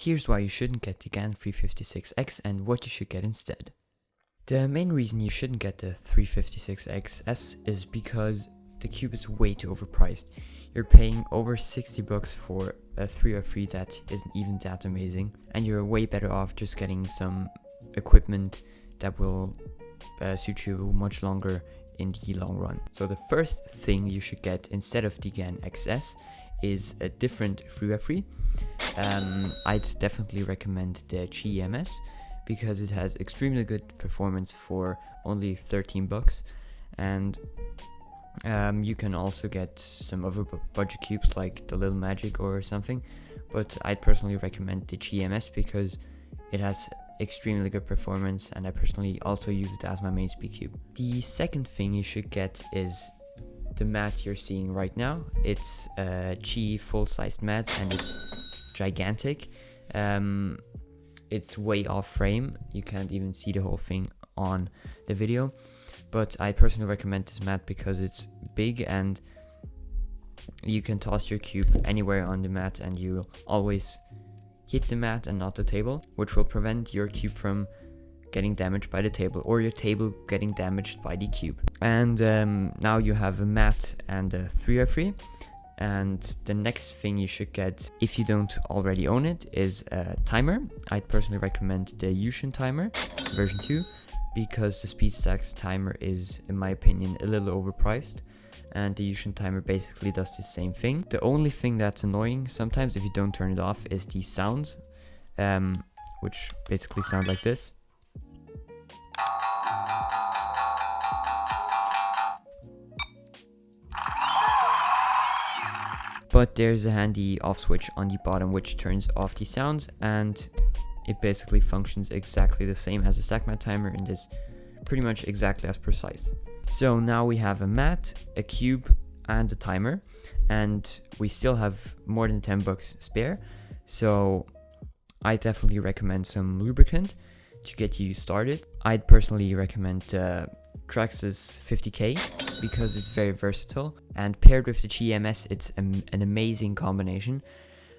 Here's why you shouldn't get the GAN 356X and what you should get instead. The main reason you shouldn't get the 356XS is because the cube is way too overpriced. You're paying over 60 bucks for a 303 that isn't even that amazing, and you're way better off just getting some equipment that will suit you much longer in the long run. So the first thing you should get instead of the GAN XS is a different 303. I'd definitely recommend the GEMS because it has extremely good performance for only 13 bucks, and you can also get some other budget cubes like the Little Magic or something, but I'd personally recommend the GEMS because it has extremely good performance, and I personally also use it as my main speed cube. The second thing you should get is the mat you're seeing right now. It's a Qi full-sized mat and it's gigantic. It's way off frame, you can't even see the whole thing on the video, but I personally recommend this mat because it's big and you can toss your cube anywhere on the mat and you'll always hit the mat and not the table, which will prevent your cube from getting damaged by the table or your table getting damaged by the cube. And now you have a mat and a 303. And the next thing you should get, if you don't already own it, is a timer. I'd personally recommend the Yushin timer version 2 because the SpeedStacks timer is, in my opinion, a little overpriced, and the Yushin timer basically does the same thing. The only thing that's annoying sometimes if you don't turn it off is the sounds, which basically sound like this. But there's a handy off switch on the bottom which turns off the sounds, and it basically functions exactly the same as a StackMat timer and is pretty much exactly as precise. So now we have a mat, a cube, and a timer, and we still have more than 10 bucks spare. So I definitely recommend some lubricant to get you started. I'd personally recommend Traxxas 50K because it's very versatile, and paired with the GEMS it's an amazing combination,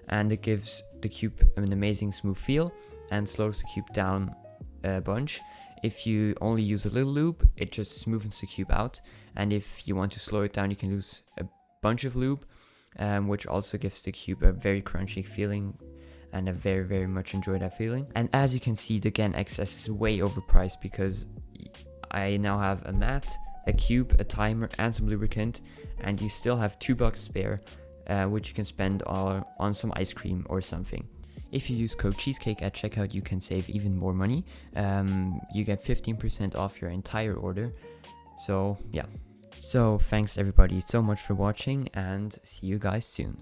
and it gives the cube an amazing smooth feel and slows the cube down a bunch. If you only use a little lube, it just smoothens the cube out, and if you want to slow it down you can use a bunch of lube, which also gives the cube a very crunchy feeling, and I very much enjoy that feeling. And as you can see, the GAN XS is way overpriced because I now have a mat, a cube, a timer, and some lubricant, and you still have 2 bucks spare, which you can spend on some ice cream or something. If you use code Cheesecake at checkout, you can save even more money. You get 15% off your entire order. So yeah. So thanks everybody so much for watching, and see you guys soon.